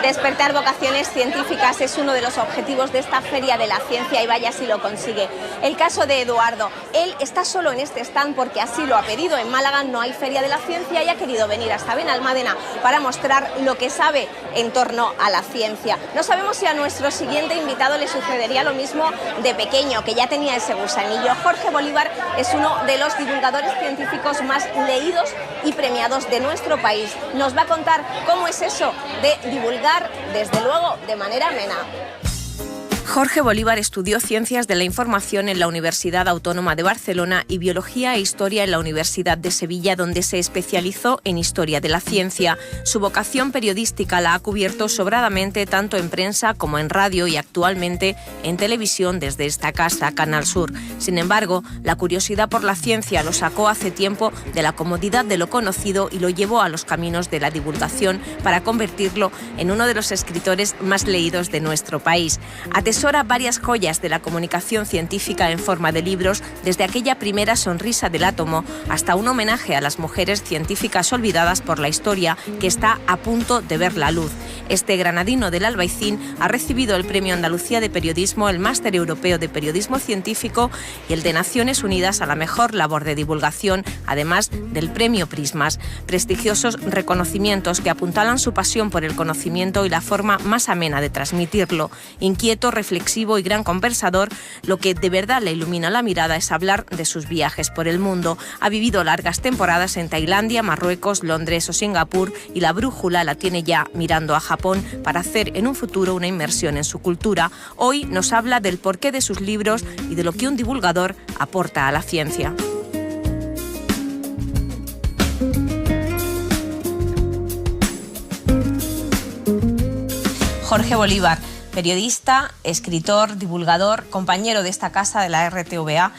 Despertar vocaciones científicas es uno de los objetivos de esta Feria de la Ciencia y vaya si lo consigue. El caso de Eduardo, él está solo en este stand porque así lo ha pedido. En Málaga no hay Feria de la Ciencia y ha querido venir hasta Benalmádena para mostrar lo que sabe en torno a la ciencia. No sabemos si a nuestro siguiente invitado le sucedería lo mismo de pequeño, que ya tenía ese gusanillo. Jorge Bolívar es uno de los divulgadores científicos más leídos y premiados de nuestro país. Nos va a contar cómo es eso de divulgar, desde luego, de manera amena. Jorge Bolívar estudió Ciencias de la Información en la Universidad Autónoma de Barcelona y Biología e Historia en la Universidad de Sevilla, donde se especializó en Historia de la Ciencia. Su vocación periodística la ha cubierto sobradamente tanto en prensa como en radio y actualmente en televisión desde esta casa, Canal Sur. Sin embargo, la curiosidad por la ciencia lo sacó hace tiempo de la comodidad de lo conocido y lo llevó a los caminos de la divulgación para convertirlo en uno de los escritores más leídos de nuestro país. Atesora varias joyas de la comunicación científica en forma de libros, desde aquella primera sonrisa del átomo hasta un homenaje a las mujeres científicas olvidadas por la historia que está a punto de ver la luz. Este granadino del Albaicín ha recibido el Premio Andalucía de Periodismo, el Máster Europeo de Periodismo Científico y el de Naciones Unidas a la mejor labor de divulgación, además del Premio Prismas. Prestigiosos reconocimientos que apuntalan su pasión por el conocimiento y la forma más amena de transmitirlo. Inquieto, reflexivo y gran conversador, lo que de verdad le ilumina la mirada es hablar de sus viajes por el mundo. Ha vivido largas temporadas en Tailandia, Marruecos, Londres o Singapur y la brújula la tiene ya mirando a Japón para hacer en un futuro una inmersión en su cultura. Hoy nos habla del porqué de sus libros y de lo que un divulgador aporta a la ciencia. Jorge Bolívar, periodista, escritor, divulgador, compañero de esta casa de la RTVA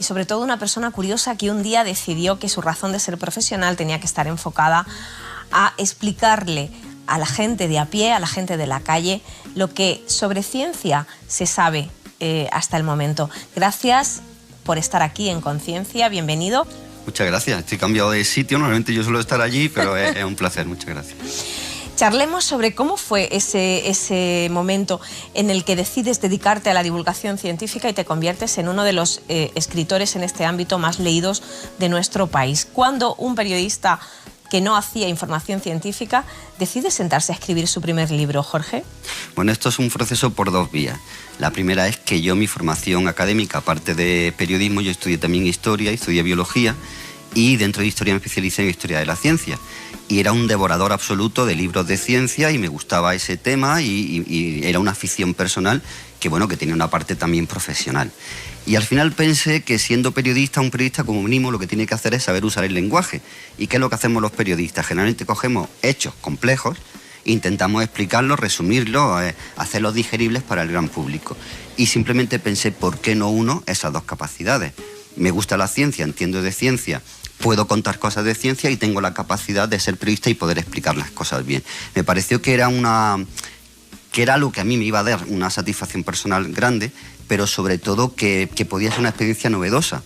y sobre todo una persona curiosa que un día decidió que su razón de ser profesional tenía que estar enfocada a explicarle a la gente de a pie, a la gente de la calle, lo que sobre ciencia se sabe hasta el momento. Gracias por estar aquí en Conciencia, bienvenido. Muchas gracias, estoy cambiado de sitio, normalmente yo suelo estar allí, pero es un placer, muchas gracias. Charlemos sobre cómo fue ese momento en el que decides dedicarte a la divulgación científica y te conviertes en uno de los escritores en este ámbito más leídos de nuestro país. ¿Cuándo un periodista que no hacía información científica decide sentarse a escribir su primer libro, Jorge? Bueno, esto es un proceso por dos vías. La primera es que yo, mi formación académica, aparte de periodismo, yo estudié también historia, estudié biología y dentro de historia me especialicé en historia de la ciencia. Y era un devorador absoluto de libros de ciencia y me gustaba ese tema y era una afición personal que, bueno, que tenía una parte también profesional. Y al final pensé que siendo periodista, un periodista como mínimo lo que tiene que hacer es saber usar el lenguaje. ¿Y qué es lo que hacemos los periodistas? Generalmente cogemos hechos complejos, intentamos explicarlos, resumirlos, hacerlos digeribles para el gran público. Y simplemente pensé, ¿por qué no uno esas dos capacidades? Me gusta la ciencia, entiendo de ciencia, puedo contar cosas de ciencia y tengo la capacidad de ser periodista y poder explicar las cosas bien. Me pareció que era algo que a mí me iba a dar una satisfacción personal grande, pero sobre todo que podía ser una experiencia novedosa.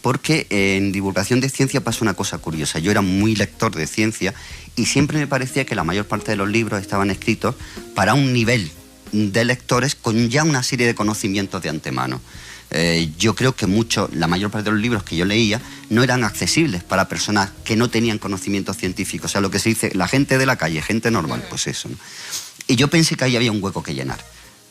Porque en divulgación de ciencia pasa una cosa curiosa. Yo era muy lector de ciencia y siempre me parecía que la mayor parte de los libros estaban escritos para un nivel de lectores con ya una serie de conocimientos de antemano. Yo creo que la mayor parte de los libros que yo leía no eran accesibles para personas que no tenían conocimientos científicos. O sea, lo que se dice, la gente de la calle, gente normal, pues eso, ¿no? Y yo pensé que ahí había un hueco que llenar.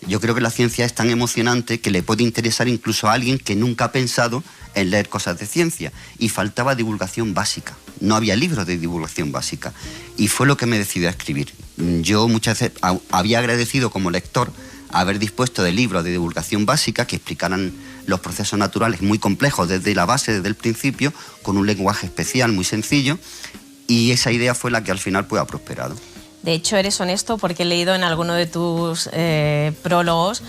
Yo creo que la ciencia es tan emocionante que le puede interesar incluso a alguien que nunca ha pensado en leer cosas de ciencia. Y faltaba divulgación básica. No había libros de divulgación básica. Y fue lo que me decidí a escribir. Yo muchas veces había agradecido como lector haber dispuesto de libros de divulgación básica que explicaran los procesos naturales muy complejos desde la base, desde el principio, con un lenguaje especial, muy sencillo, y esa idea fue la que al final pues ha prosperado. De hecho, eres honesto porque he leído en alguno de tus prólogos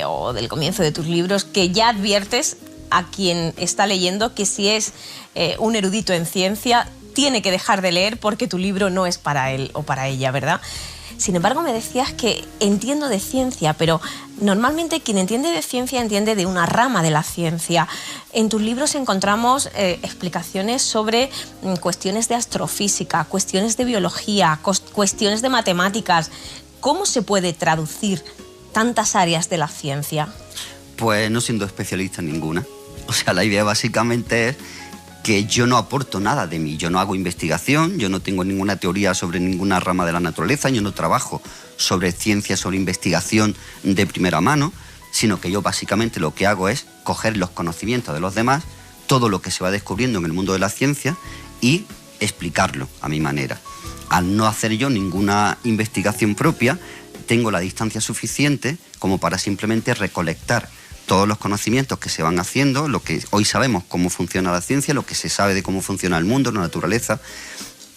o del comienzo de tus libros que ya adviertes a quien está leyendo que si es un erudito en ciencia tiene que dejar de leer porque tu libro no es para él o para ella, ¿verdad? Sin embargo, me decías que entiendo de ciencia, pero normalmente quien entiende de ciencia entiende de una rama de la ciencia. En tus libros encontramos explicaciones sobre cuestiones de astrofísica, cuestiones de biología, cuestiones de matemáticas. ¿Cómo se puede traducir tantas áreas de la ciencia? Pues no siendo especialista en ninguna. O sea, la idea básicamente es que yo no aporto nada de mí. Yo no hago investigación, yo no tengo ninguna teoría sobre ninguna rama de la naturaleza, yo no trabajo sobre ciencia, sobre investigación de primera mano, sino que yo básicamente lo que hago es coger los conocimientos de los demás, todo lo que se va descubriendo en el mundo de la ciencia y explicarlo a mi manera. Al no hacer yo ninguna investigación propia, tengo la distancia suficiente como para simplemente recolectar todos los conocimientos que se van haciendo, lo que hoy sabemos cómo funciona la ciencia, lo que se sabe de cómo funciona el mundo, la naturaleza,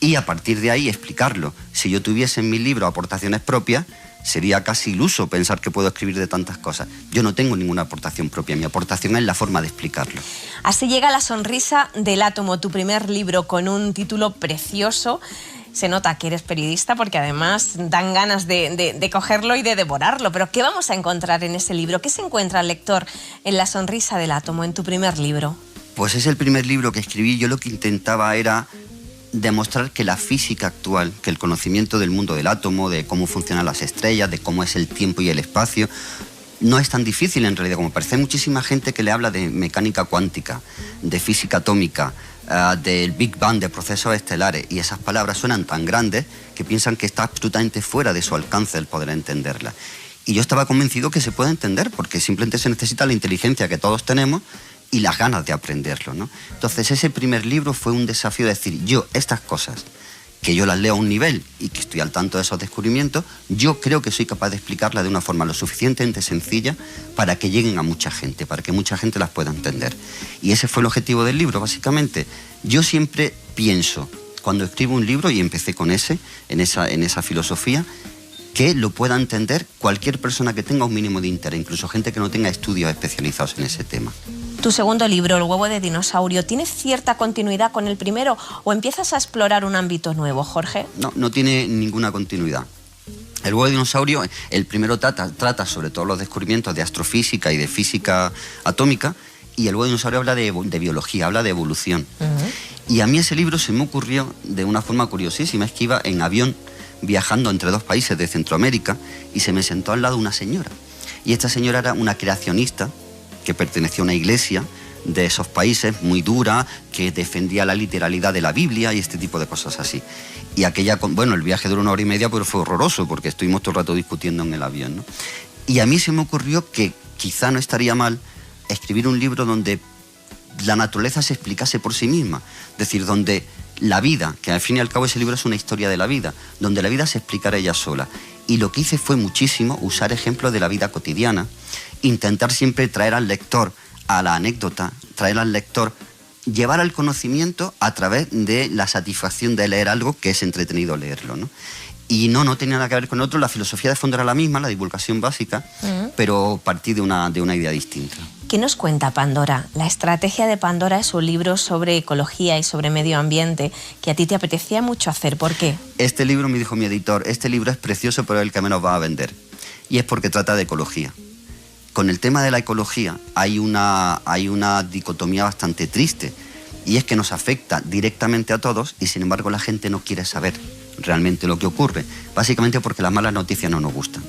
y a partir de ahí explicarlo. Si yo tuviese en mi libro aportaciones propias, sería casi iluso pensar que puedo escribir de tantas cosas. Yo no tengo ninguna aportación propia, mi aportación es la forma de explicarlo. Así llega La sonrisa del átomo, tu primer libro, con un título precioso. Se nota que eres periodista porque además dan ganas de cogerlo y de devorarlo. Pero ¿qué vamos a encontrar en ese libro? ¿Qué se encuentra el lector en La sonrisa del átomo, en tu primer libro? Pues es el primer libro que escribí. Yo lo que intentaba era demostrar que la física actual, que el conocimiento del mundo del átomo, de cómo funcionan las estrellas, de cómo es el tiempo y el espacio, no es tan difícil en realidad como parece. Hay muchísima gente que le habla de mecánica cuántica, de física atómica, del Big Bang, de procesos estelares, y esas palabras suenan tan grandes que piensan que está absolutamente fuera de su alcance el poder entenderlas. Y yo estaba convencido que se puede entender, porque simplemente se necesita la inteligencia que todos tenemos y las ganas de aprenderlo, ¿no? Entonces ese primer libro fue un desafío de decir, yo estas cosas, que yo las leo a un nivel y que estoy al tanto de esos descubrimientos, yo creo que soy capaz de explicarlas de una forma lo suficientemente sencilla para que lleguen a mucha gente, para que mucha gente las pueda entender. Y ese fue el objetivo del libro, básicamente. Yo siempre pienso, cuando escribo un libro, y empecé con en esa filosofía, que lo pueda entender cualquier persona que tenga un mínimo de interés, incluso gente que no tenga estudios especializados en ese tema. Tu segundo libro, El huevo de dinosaurio, ¿tiene cierta continuidad con el primero o empiezas a explorar un ámbito nuevo, Jorge? No tiene ninguna continuidad. El huevo de dinosaurio, el primero trata sobre todos los descubrimientos de astrofísica y de física atómica, y el huevo de dinosaurio habla de biología, habla de evolución. Y a mí ese libro se me ocurrió de una forma curiosísima, es que iba en avión viajando entre dos países de Centroamérica y se me sentó al lado una señora. Y esta señora era una creacionista que pertenecía a una iglesia de esos países muy dura, que defendía la literalidad de la Biblia y este tipo de cosas así. Y el viaje duró 1 hora y media, pero fue horroroso porque estuvimos todo el rato discutiendo en el avión, ¿no? Y a mí se me ocurrió que quizá no estaría mal escribir un libro donde la naturaleza se explicase por sí misma, es decir, donde la vida, que al fin y al cabo ese libro es una historia de la vida, donde la vida se explicara ella sola. Y lo que hice fue muchísimo usar ejemplos de la vida cotidiana, intentar siempre traer al lector a la anécdota, traer al lector, llevar al conocimiento a través de la satisfacción de leer algo que es entretenido leerlo, ¿no? Y no tenía nada que ver con otro, la filosofía de fondo era la misma, la divulgación básica, pero partí de una idea distinta. ¿Qué nos cuenta Pandora? La estrategia de Pandora es un libro sobre ecología y sobre medio ambiente que a ti te apetecía mucho hacer. ¿Por qué? Este libro, me dijo mi editor, este libro es precioso, pero es el que menos va a vender. Y es porque trata de ecología. Con el tema de la ecología hay una dicotomía bastante triste, y es que nos afecta directamente a todos y sin embargo la gente no quiere saber realmente lo que ocurre, básicamente porque las malas noticias no nos gustan.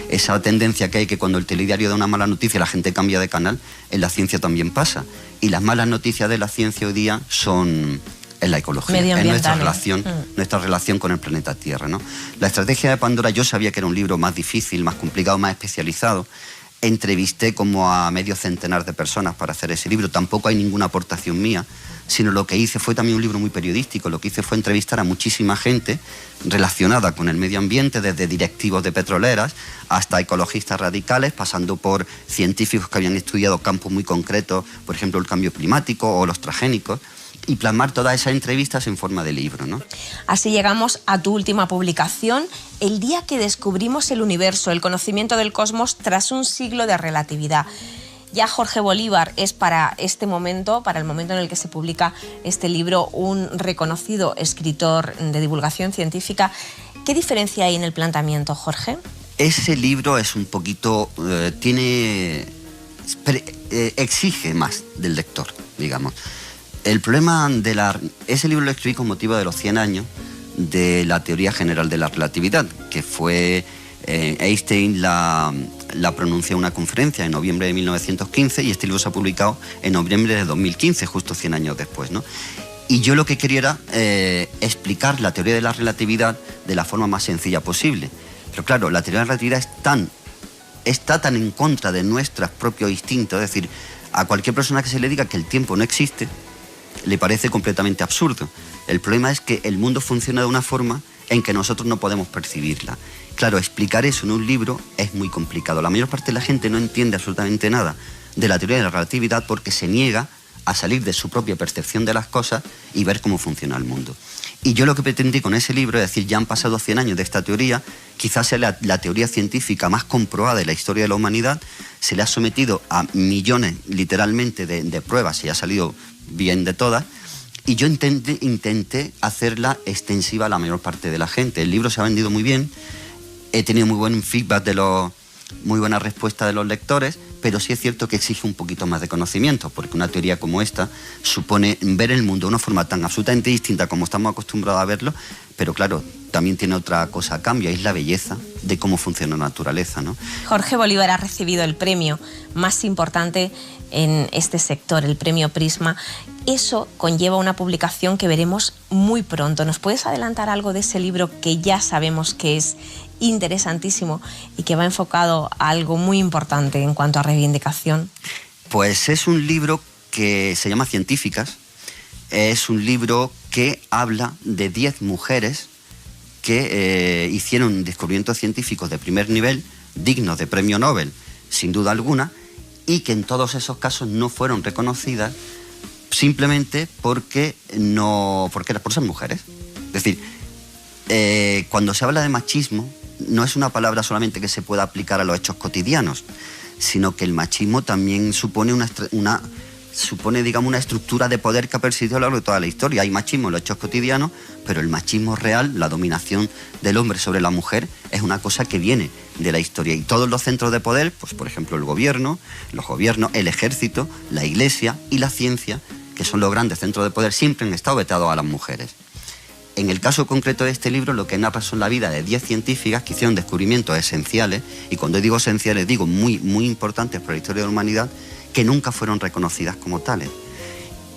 Esa tendencia que hay que cuando el telediario da una mala noticia la gente cambia de canal, en la ciencia también pasa. Y las malas noticias de la ciencia hoy día son en la ecología, en nuestra relación con el planeta Tierra, ¿no? La estrategia de Pandora, yo sabía que era un libro más difícil, más complicado, más especializado. Entrevisté como a medio centenar de personas para hacer ese libro. Tampoco hay ninguna aportación mía, sino lo que hice fue también un libro muy periodístico. Lo que hice fue entrevistar a muchísima gente relacionada con el medio ambiente, desde directivos de petroleras hasta ecologistas radicales, pasando por científicos que habían estudiado campos muy concretos, por ejemplo el cambio climático o los transgénicos, y plasmar todas esas entrevistas en forma de libro, ¿no? Así llegamos a tu última publicación, El día que descubrimos el universo, el conocimiento del cosmos tras un siglo de relatividad. Ya Jorge Bolívar es para este momento, para el momento en el que se publica este libro, un reconocido escritor de divulgación científica. ¿Qué diferencia hay en el planteamiento, Jorge? Ese libro es un poquito... exige más del lector, digamos. El problema ese libro lo escribí con motivo de los 100 años de la teoría general de la relatividad, que fue Einstein la pronunció en una conferencia en noviembre de 1915 y este libro se ha publicado en noviembre de 2015, justo 100 años después, ¿no? Y yo lo que quería era explicar la teoría de la relatividad de la forma más sencilla posible. Pero claro, la teoría de la relatividad está tan en contra de nuestros propios instintos, es decir, a cualquier persona que se le diga que el tiempo no existe, le parece completamente absurdo. El problema es que el mundo funciona de una forma en que nosotros no podemos percibirla. Claro, explicar eso en un libro es muy complicado. La mayor parte de la gente no entiende absolutamente nada de la teoría de la relatividad porque se niega a salir de su propia percepción de las cosas y ver cómo funciona el mundo. Y yo lo que pretendí con ese libro es decir, ya han pasado 100 años de esta teoría, quizás sea la teoría científica más comprobada de la historia de la humanidad, se le ha sometido a millones, literalmente, de pruebas y ha salido bien de todas, y yo intenté hacerla extensiva a la mayor parte de la gente. El libro se ha vendido muy bien, he tenido muy buen feedback muy buena respuesta de los lectores, pero sí es cierto que exige un poquito más de conocimiento, porque una teoría como esta supone ver el mundo de una forma tan absolutamente distinta como estamos acostumbrados a verlo, pero claro, también tiene otra cosa a cambio, es la belleza de cómo funciona la naturaleza, ¿no? Jorge Bolívar ha recibido el premio más importante en este sector, el premio Prisma. Eso conlleva una publicación que veremos muy pronto. ¿Nos puedes adelantar algo de ese libro que ya sabemos que es interesantísimo y que va enfocado a algo muy importante en cuanto a reivindicación? Pues es un libro que se llama Científicas. Es un libro que habla de 10 mujeres que hicieron descubrimientos científicos de primer nivel, dignos de premio Nobel, sin duda alguna, y que en todos esos casos no fueron reconocidas simplemente por ser mujeres. Es decir, cuando se habla de machismo, no es una palabra solamente que se pueda aplicar a los hechos cotidianos, sino que el machismo también supone una estructura de poder que ha persistido a lo largo de toda la historia. Hay machismo en los hechos cotidianos, pero el machismo real, la dominación del hombre sobre la mujer, es una cosa que viene de la historia. Y todos los centros de poder, pues por ejemplo los gobiernos, el ejército, la iglesia y la ciencia, que son los grandes centros de poder, siempre han estado vetados a las mujeres. En el caso concreto de este libro, lo que narra son la vida de 10 científicas que hicieron descubrimientos esenciales, y cuando digo esenciales digo muy, muy importantes para la historia de la humanidad, que nunca fueron reconocidas como tales.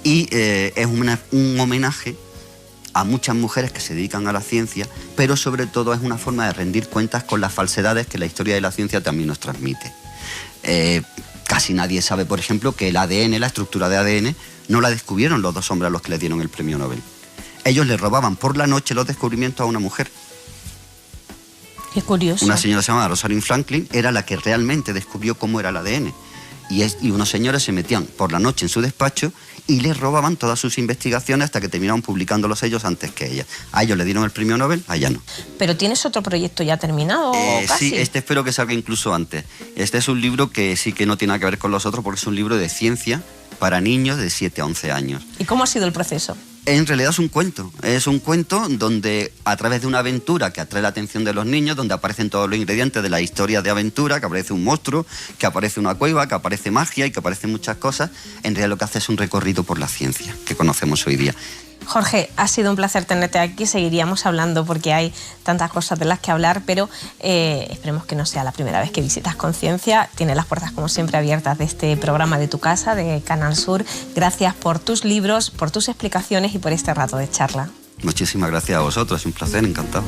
Y es un homenaje a muchas mujeres que se dedican a la ciencia, pero sobre todo es una forma de rendir cuentas con las falsedades que la historia de la ciencia también nos transmite. Casi nadie sabe, por ejemplo, que el ADN, la estructura de ADN, no la descubrieron los 2 hombres a los que le dieron el premio Nobel. Ellos le robaban por la noche los descubrimientos a una mujer. Qué curioso. Una señora llamada Rosalind Franklin era la que realmente descubrió cómo era el ADN. Y unos señores se metían por la noche en su despacho y les robaban todas sus investigaciones hasta que terminaron publicándolos ellos antes que ella. A ellos le dieron el premio Nobel, a ella no. ¿Pero tienes otro proyecto ya terminado? Casi. Sí, este espero que salga incluso antes. Este es un libro que sí que no tiene nada que ver con los otros porque es un libro de ciencia para niños de 7 a 11 años. ¿Y cómo ha sido el proceso? En realidad es un cuento donde a través de una aventura que atrae la atención de los niños, donde aparecen todos los ingredientes de la historia de aventura, que aparece un monstruo, que aparece una cueva, que aparece magia y que aparecen muchas cosas, en realidad lo que hace es un recorrido por la ciencia que conocemos hoy día. Jorge, ha sido un placer tenerte aquí, seguiríamos hablando porque hay tantas cosas de las que hablar, pero esperemos que no sea la primera vez que visitas Conciencia. Tienes las puertas como siempre abiertas de este programa de tu casa, de Canal Sur. Gracias por tus libros, por tus explicaciones y por este rato de charla. Muchísimas gracias a vosotros, es un placer, encantado.